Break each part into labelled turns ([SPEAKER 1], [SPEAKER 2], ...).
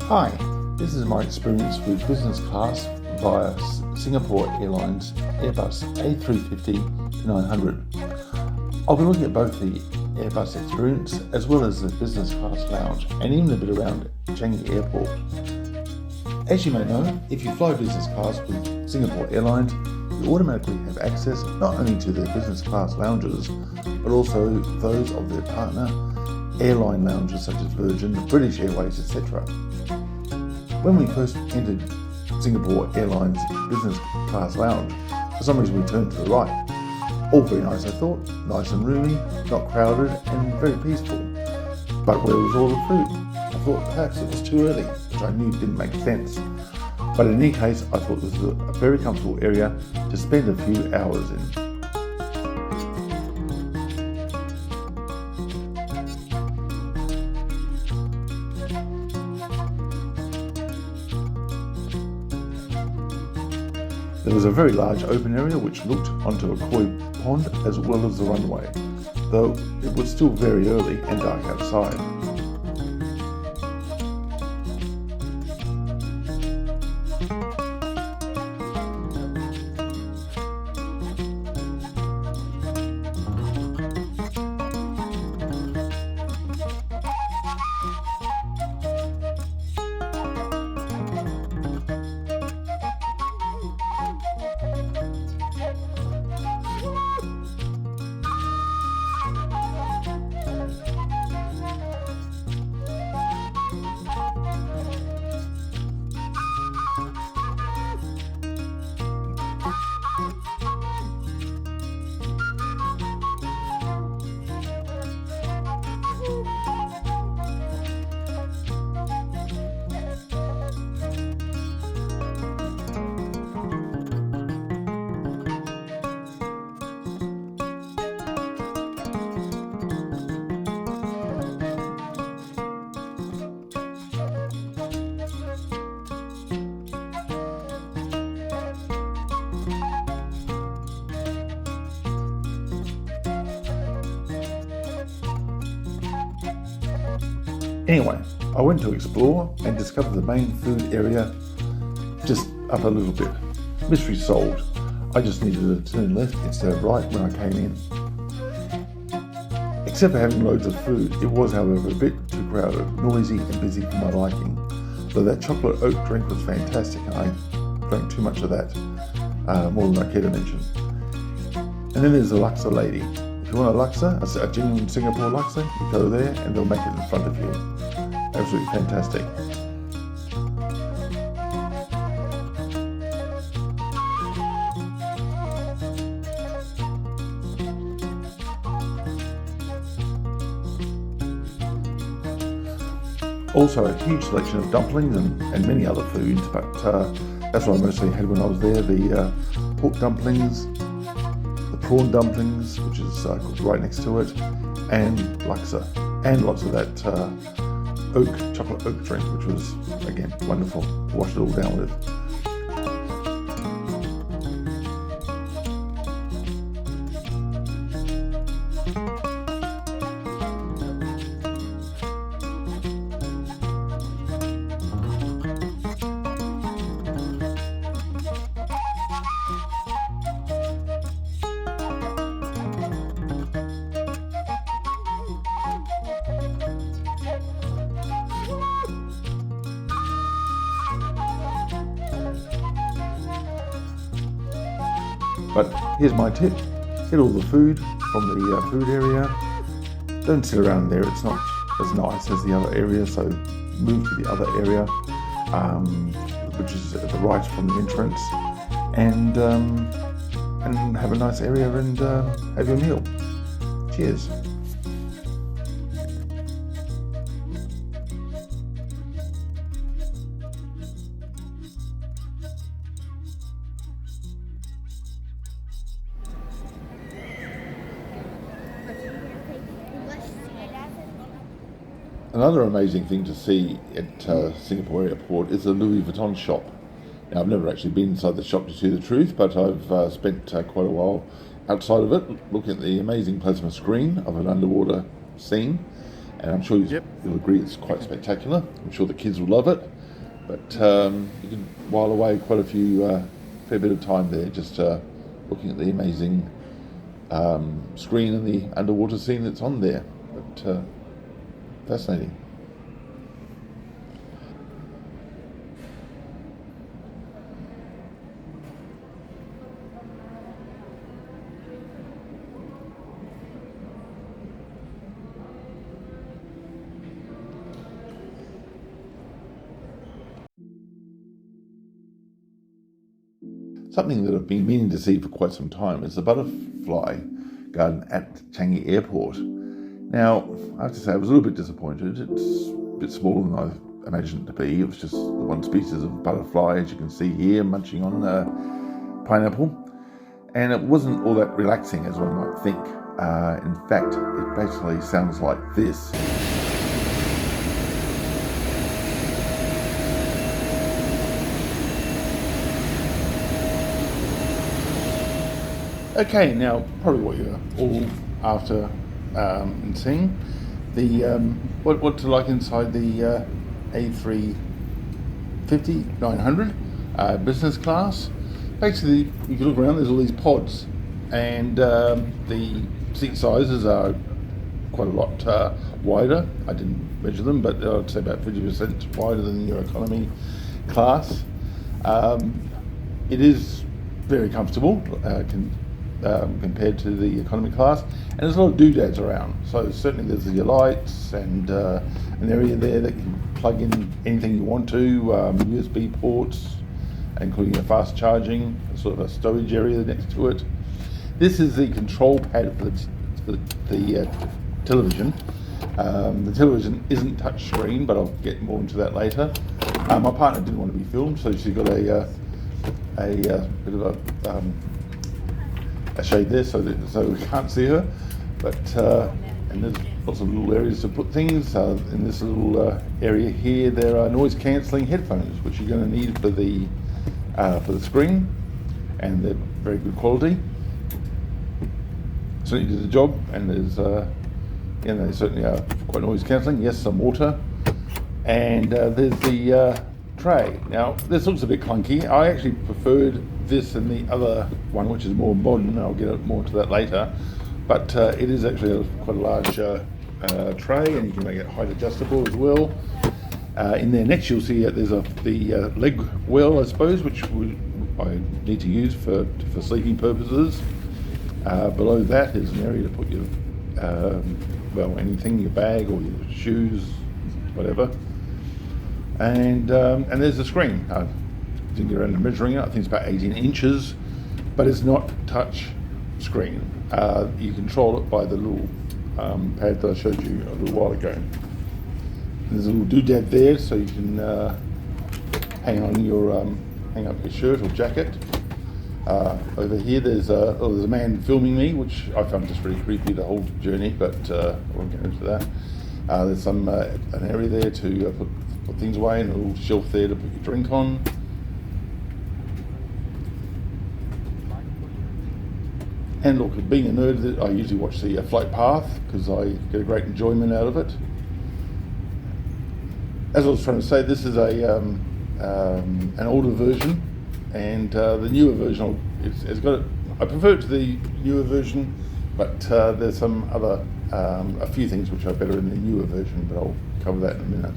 [SPEAKER 1] Hi, this is my experience with business class via Singapore Airlines Airbus A350-900. I'll be looking at both the Airbus experience as well as the business class lounge and even a bit around Changi Airport. As you may know, if you fly business class with Singapore Airlines, you automatically have access not only to their business class lounges, but also those of their partner airline lounges such as Virgin, British Airways, etc. When we first entered Singapore Airlines business class lounge, for some reason we turned to the right. All very nice, I thought, nice and roomy, not crowded and very peaceful. But where was all the food? I thought perhaps it was too early, which I knew didn't make sense. But in any case, I thought this was a very comfortable area to spend a few hours in. There was a very large open area which looked onto a koi pond as well as the runway, though it was still very early and dark outside. Anyway, I went to explore and discovered the main food area just up a little bit. Mystery solved. I just needed to turn left instead of right when I came in. Except for having loads of food, it was however a bit too crowded, noisy and busy for my liking. Though that chocolate oat drink was fantastic and I drank too much of that, more than I care to mention. And then there's the Laksa lady. If you want a laksa, a genuine Singapore laksa, you go there and they'll make it in front of you. Absolutely fantastic. Also a huge selection of dumplings and many other foods, but that's what I mostly had when I was there. The pork dumplings, the prawn dumplings, which is cooked right next to it, and laksa, and lots of that chocolate oak drink, which was again wonderful. Wash it all down with. But here's my tip: get all the food from the food area. Don't sit around there; it's not as nice as the other area. So move to the other area, which is at the right from the entrance, and have a nice area and have your meal. Cheers. Another amazing thing to see at Singapore Airport is the Louis Vuitton shop. Now, I've never actually been inside the shop to tell you the truth, but I've spent quite a while outside of it looking at the amazing plasma screen of an underwater scene, and I'm sure you'll agree it's quite spectacular. I'm sure the kids will love it. But you can while away quite a fair bit of time there just looking at the amazing screen and the underwater scene that's on there. But fascinating. Something that I've been meaning to see for quite some time is the butterfly garden at Changi Airport. Now, I have to say I was a little bit disappointed. It's a bit smaller than I imagined it to be. It was just the one species of butterfly, as you can see here, munching on pineapple. And it wasn't all that relaxing as one might think. In fact, it basically sounds like this. Okay, now probably what you're all after in seeing what's it like inside the A350 900 business class. Basically, you can look around. There's all these pods, and the seat sizes are quite a lot wider. I didn't measure them, but I'd say about 50% wider than your economy class. It is very comfortable. Compared to the economy class, and there's a lot of doodads around. So certainly there's your lights and an area there that you can plug in anything you want to, USB ports, including a fast charging, sort of a storage area next to it. This is the control pad for the television. The television isn't touch screen, but I'll get more into that later. My partner didn't want to be filmed, so she got a bit of a shade there so we can't see her, but and there's lots of little areas to put things. In this little area here, there are noise cancelling headphones, which you're going to need for the screen, and they're very good quality. Certainly do the job, and there's they certainly are quite noise cancelling. Yes, some water, and there's the tray. Now this looks a bit clunky. I actually preferred this and the other one, which is more modern. I'll get more into that later, but it is actually quite a large tray, and you can make it height adjustable as well. In there next you'll see there's the leg well, I suppose, which I need to use for sleeping purposes. Below that is an area to put your anything, your bag or your shoes, whatever. And there's the screen. I didn't get around to measuring it. I think it's about 18 inches, but it's not touch screen. You control it by the little pad that I showed you a little while ago. There's a little doodad there, so you can hang up your shirt or jacket. Over here, there's a man filming me, which I found just really creepy the whole journey, but I won't get into that. There's an area there to put things away, and a little shelf there to put your drink on. And look, being a nerd, I usually watch the flight path because I get a great enjoyment out of it. As I was trying to say, this is an older version, and the newer version it's got. I prefer it to the newer version, but there's some other a few things which are better in the newer version, but I'll cover that in a minute.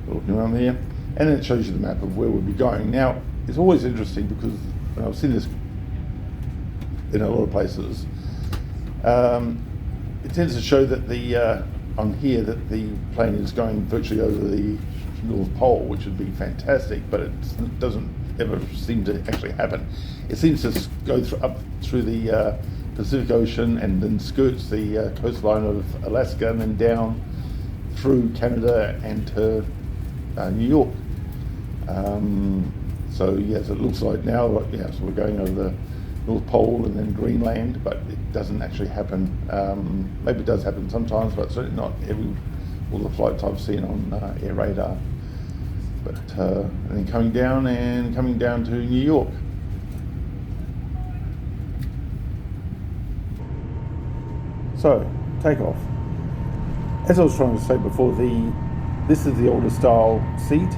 [SPEAKER 1] Looking around there, and then it shows you the map of where we'll be going. Now, it's always interesting because I've seen this in a lot of places. It tends to show that on here that the plane is going virtually over the North Pole, which would be fantastic, but it doesn't ever seem to actually happen. It seems to go up through the Pacific Ocean and then skirts the coastline of Alaska and then down through Canada and to New York. So yes, it looks like now, so we're going over the North Pole and then Greenland, but it doesn't actually happen. Maybe it does happen sometimes, but certainly not all the flights I've seen on air radar. But and then coming down to New York. So takeoff. As I was trying to say before, this is the older style seat.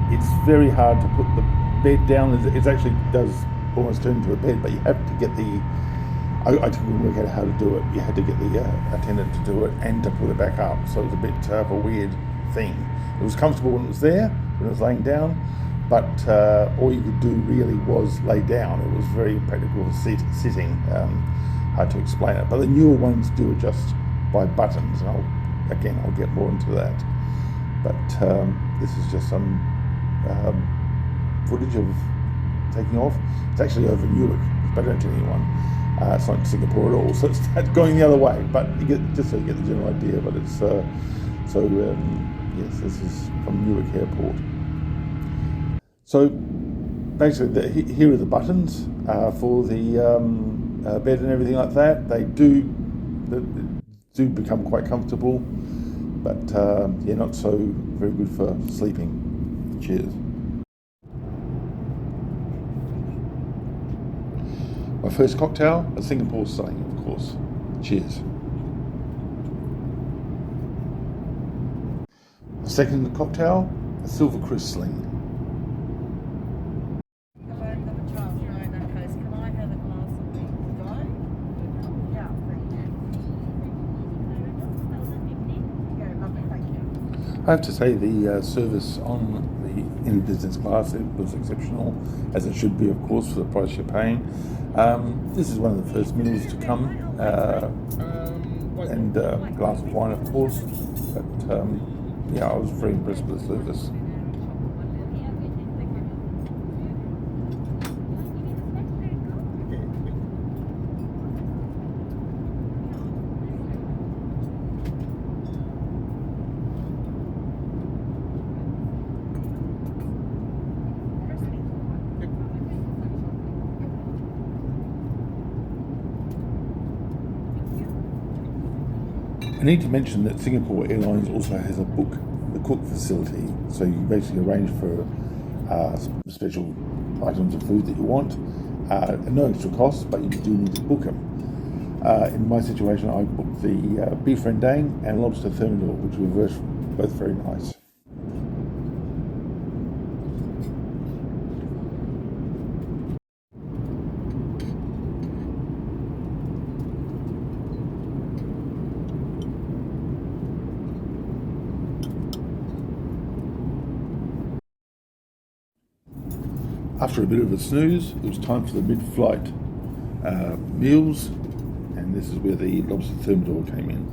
[SPEAKER 1] It's very hard to put the bed down. It actually does almost turn into a bed, but you have to get the. I couldn't work out how to do it. You had to get the attendant to do it and to put it back up. So it was a bit of a weird thing. It was comfortable when it was there, when it was laying down, but all you could do really was lay down. It was very practical for sitting. Hard to explain it. But the newer ones do adjust by buttons, and I'll get more into that. But this is just some footage of taking off. It's actually over Newark, but I don't tell anyone. It's not Singapore at all, so it's going the other way. But you get just so you get the general idea. But it's yes, this is from Newark Airport. So basically, here are the buttons for the bed and everything like that. They do become quite comfortable, but not so very good for sleeping. Cheers. My first cocktail, a Singapore Sling, of course. Cheers. The second cocktail, a Silver Cruise Sling. I have to say the service in business class, it was exceptional, as it should be, of course, for the price you're paying. This is one of the first meals to come, and a glass of wine, of course. But I was very impressed with the service. I need to mention that Singapore Airlines also has the cook facility, so you basically arrange for special items of food that you want at no extra cost, but you do need to book them. In my situation, I booked the beef rendang and lobster thermidor, which were both very nice. After a bit of a snooze, it was time for the mid-flight meals, and this is where the lobster thermidor came in.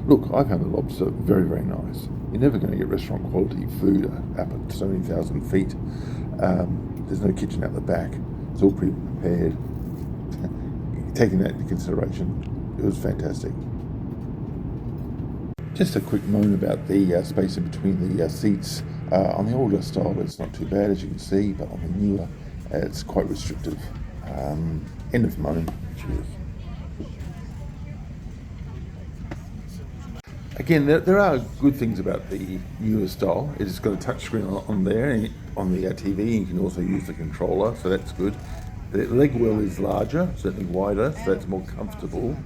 [SPEAKER 1] Look, I found the lobster very, very nice. You're never going to get restaurant quality food up at so many thousand feet. There's no kitchen out the back. It's all pre-prepared. Taking that into consideration, it was fantastic. Just a quick moan about the space in between the seats. On the older style, it's not too bad, as you can see, but on the newer, it's quite restrictive. End of moan. Cheers. Again, there are good things about the newer style. It's got a touchscreen on there, on the TV. You can also use the controller, so that's good. The leg well is larger, certainly wider, so that's more comfortable.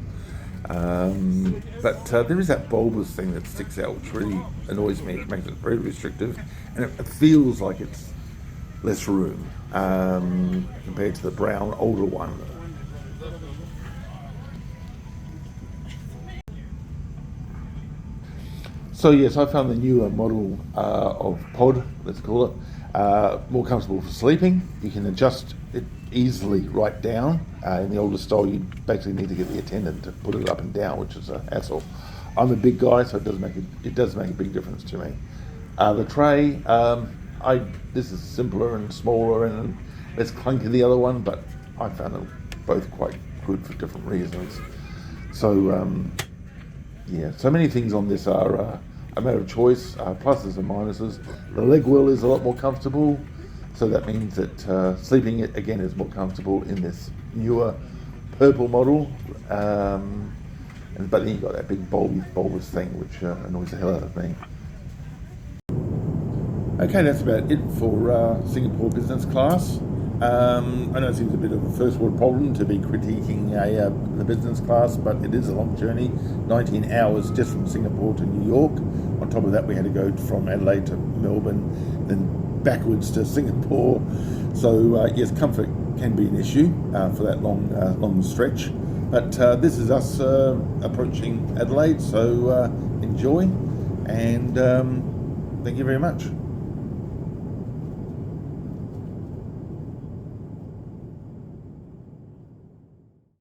[SPEAKER 1] But there is that bulbous thing that sticks out, which really annoys me. It makes it very restrictive, and it feels like it's less room compared to the brown older one. So yes, I found the newer model of pod, let's call it, more comfortable for sleeping. You can adjust it easily right down. In the older style, you basically need to get the attendant to put it up and down, which is a hassle. I'm a big guy, so it does make a big difference to me. The tray, this is simpler and smaller and less clunky than the other one, but I found them both quite good for different reasons. So so many things on this are a matter of choice, pluses and minuses. The leg well is a lot more comfortable, so that means that sleeping it again is more comfortable in this newer purple model. But then you've got that big bulbous thing which annoys the hell out of me. Okay, that's about it for Singapore business class. I know it seems a bit of a first world problem to be critiquing the business class, but it is a long journey, 19 hours just from Singapore to New York. On top of that, we had to go from Adelaide to Melbourne, then backwards to Singapore. So yes, comfort can be an issue for that long stretch. But this is us approaching Adelaide, so enjoy, and thank you very much.